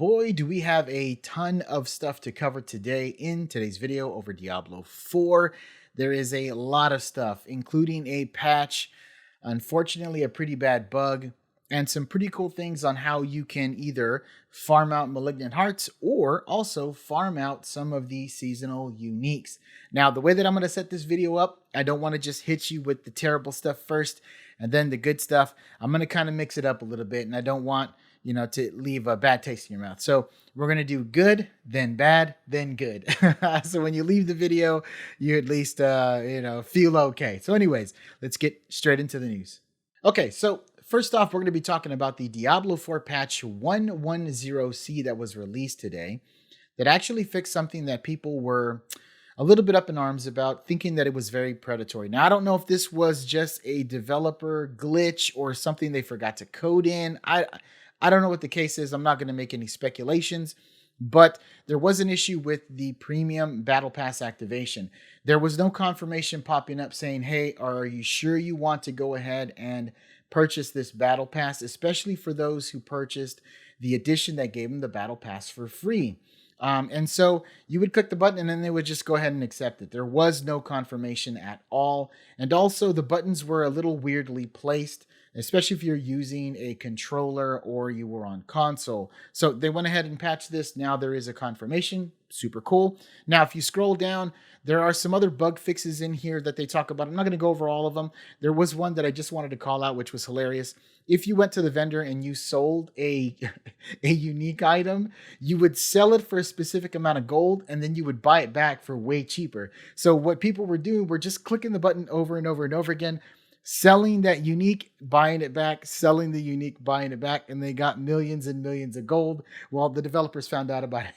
Boy, do we have a ton of stuff to cover today in today's video over Diablo 4. There is a lot of stuff, including a patch, unfortunately a pretty bad bug, and some pretty cool things on how you can either farm out Malignant Hearts or also farm out some of the seasonal uniques. Now, the way that I'm going to set this video up, I don't want to just hit you with the terrible stuff first and then the good stuff. I'm going to kind of mix it up a little bit, and I don't want to leave a bad taste in your mouth. So we're going to do good, then bad, then good. So when you leave the video, you at least, feel okay. So anyways, let's get straight into the news. Okay, so first off, we're going to be talking about the Diablo 4 patch 110C that was released today that actually fixed something that people were a little bit up in arms about, thinking that it was very predatory. Now, I don't know if this was just a developer glitch or something they forgot to code in. I don't know what the case is. I'm not going to make any speculations, but there was an issue with the premium battle pass activation. There was no confirmation popping up saying, hey, are you sure you want to go ahead and purchase this battle pass, especially for those who purchased the edition that gave them the battle pass for free. And so you would click the button and then they would just go ahead and accept it. There was no confirmation at all. And also the buttons were a little weirdly placed, especially if you're using a controller or you were on console. So they went ahead and patched this. Now there is a confirmation. Super cool. Now, if you scroll down, there are some other bug fixes in here that they talk about. I'm not going to go over all of them. There was one that I just wanted to call out, which was hilarious. If you went to the vendor and you sold a unique item, you would sell it for a specific amount of gold, and then you would buy it back for way cheaper. So what people were doing were just clicking the button over and over and over again, selling that unique, buying it back, selling the unique, buying it back, and they got millions and millions of gold. Well, the developers found out about it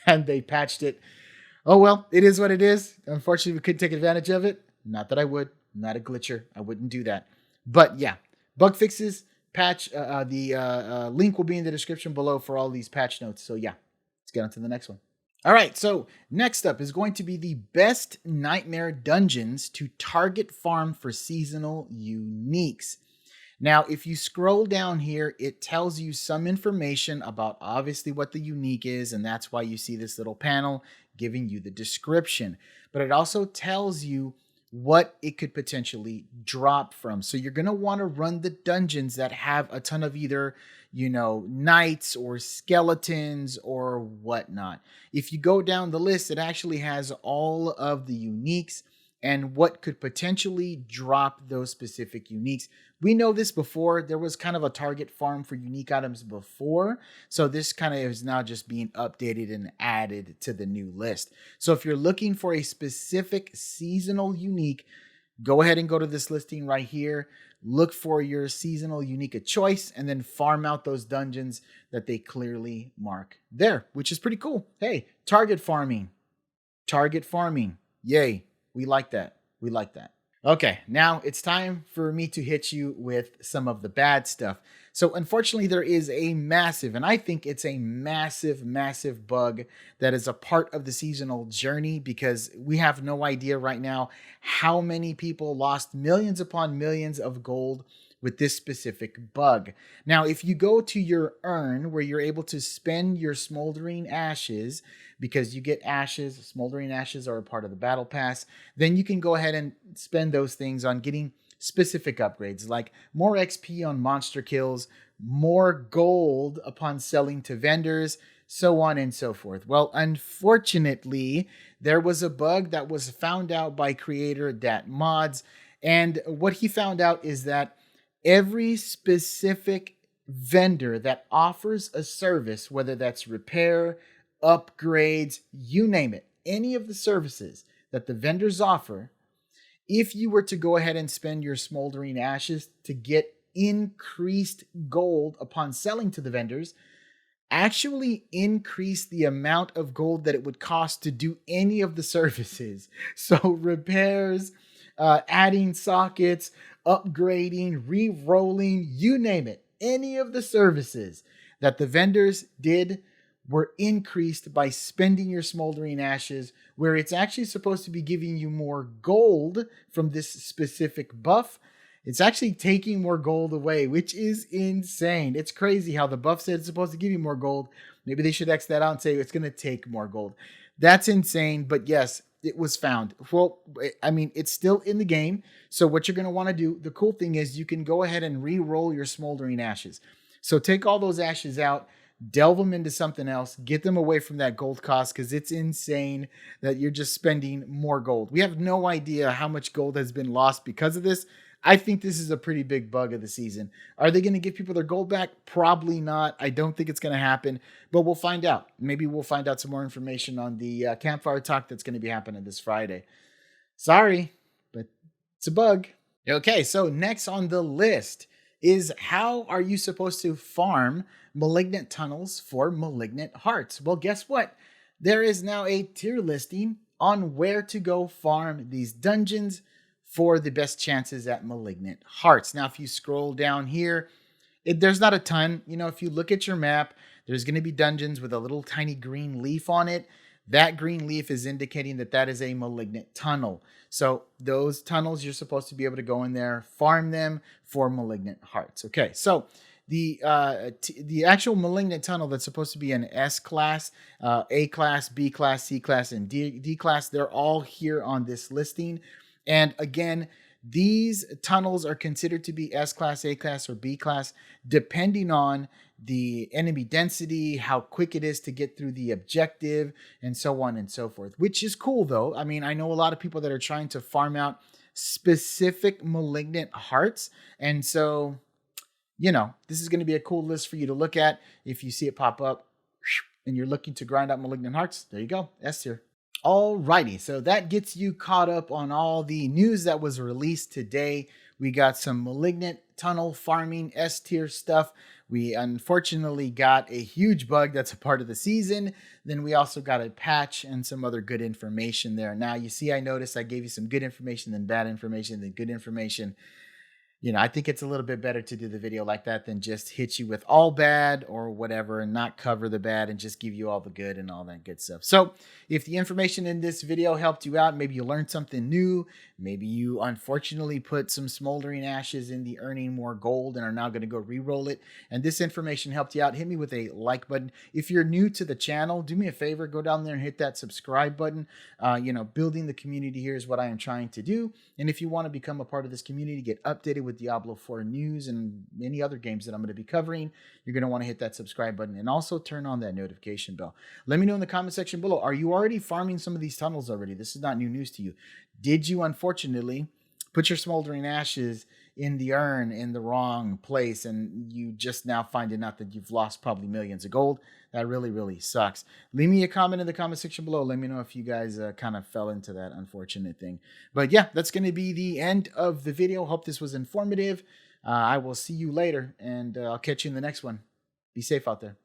and they patched it. Oh, well, it is what it is. Unfortunately, we couldn't take advantage of it. Not that I would. I'm not a glitcher. I wouldn't do that. But yeah, bug fixes, patch. The link will be in the description below for all these patch notes. So yeah, let's get on to the next one. All right, so next up is going to be the best nightmare dungeons to target farm for seasonal uniques. Now, if you scroll down here, it tells you some information about obviously what the unique is, and that's why you see this little panel giving you the description. But it also tells you what it could potentially drop from. So you're going to want to run the dungeons that have a ton of either, knights or skeletons or whatnot. If you go down the list, it actually has all of the uniques and what could potentially drop those specific uniques. We know this before. There was kind of a target farm for unique items before. So this kind of is now just being updated and added to the new list. So if you're looking for a specific seasonal unique, go ahead and go to this listing right here. Look for your seasonal unique of choice and then farm out those dungeons that they clearly mark there, which is pretty cool. Hey, target farming. Target farming. Yay. We like that. We like that. Okay, now it's time for me to hit you with some of the bad stuff. So unfortunately, there is a massive, and I think it's a massive, massive bug that is a part of the seasonal journey, because we have no idea right now how many people lost millions upon millions of gold with this specific bug. Now, if you go to your urn where you're able to spend your smoldering ashes, because you get ashes, smoldering ashes are a part of the battle pass, then you can go ahead and spend those things on getting specific upgrades like more XP on monster kills, more gold upon selling to vendors, so on and so forth. Well, unfortunately, there was a bug that was found out by creator Dat Mods, and what he found out is that every specific vendor that offers a service, whether that's repair, upgrades, you name it, any of the services that the vendors offer, if you were to go ahead and spend your smoldering ashes to get increased gold upon selling to the vendors, actually increase the amount of gold that it would cost to do any of the services. So repairs, adding sockets, upgrading, re-rolling, you name it. Any of the services that the vendors did were increased by spending your smoldering ashes, where it's actually supposed to be giving you more gold from this specific buff. It's actually taking more gold away, which is insane. It's crazy how the buff said it's supposed to give you more gold. Maybe they should X that out and say it's going to take more gold. That's insane. But yes, it was found. Well, I mean, it's still in the game. So what you're going to want to do, the cool thing is you can go ahead and re-roll your smoldering ashes. So take all those ashes out, delve them into something else, get them away from that gold cost, because it's insane that you're just spending more gold. We have no idea how much gold has been lost because of this. I think this is a pretty big bug of the season. Are they going to give people their gold back? Probably not. I don't think it's going to happen, but we'll find out. Maybe we'll find out some more information on the campfire talk that's going to be happening this Friday. Sorry, but it's a bug. Okay, so next on the list is how are you supposed to farm Malignant Tunnels for Malignant Hearts? Well, guess what? There is now a tier listing on where to go farm these dungeons for the best chances at Malignant Hearts. Now, if you scroll down here, there's not a ton. You know, if you look at your map, there's going to be dungeons with a little tiny green leaf on it. That green leaf is indicating that that is a Malignant Tunnel. So those tunnels, you're supposed to be able to go in there, farm them for Malignant Hearts. Okay, so the actual Malignant Tunnel that's supposed to be an S class, A class, B class, C class, and D class, they're all here on this listing. And again, these tunnels are considered to be S class, A class, or B class, depending on the enemy density, how quick it is to get through the objective, and so on and so forth, which is cool though. I mean, I know a lot of people that are trying to farm out specific Malignant Hearts. And so, you know, this is going to be a cool list for you to look at. If you see it pop up and you're looking to grind out Malignant Hearts, there you go, S tier. Alrighty, so that gets you caught up on all the news that was released today. We got some Malignant Tunnel farming S tier stuff. We unfortunately got a huge bug that's a part of the season. Then we also got a patch and some other good information there. Now, you see, I noticed I gave you some good information than bad information than good information. You know, I think it's a little bit better to do the video like that than just hit you with all bad or whatever and not cover the bad and just give you all the good and all that good stuff. So if the information in this video helped you out, maybe you learned something new, maybe you unfortunately put some smoldering ashes in the earning more gold and are now going to go re-roll it, and this information helped you out, hit me with a like button. If you're new to the channel, do me a favor, go down there and hit that subscribe button. You know, building the community here is what I am trying to do. And if you want to become a part of this community, get updated with Diablo 4 news and many other games that I'm going to be covering, you're going to want to hit that subscribe button and also turn on that notification bell. Let me know in the comment section below, are you already farming some of these tunnels already? This is not new news to you. Did you unfortunately put your smoldering ashes in the urn in the wrong place and you just now finding out that you've lost probably millions of gold? That really, really sucks. Leave me a comment in the comment section below. Let me know if you guys kind of fell into that unfortunate thing. But yeah, that's going to be the end of the video. Hope this was informative. I will see you later, and I'll catch you in the next one. Be safe out there.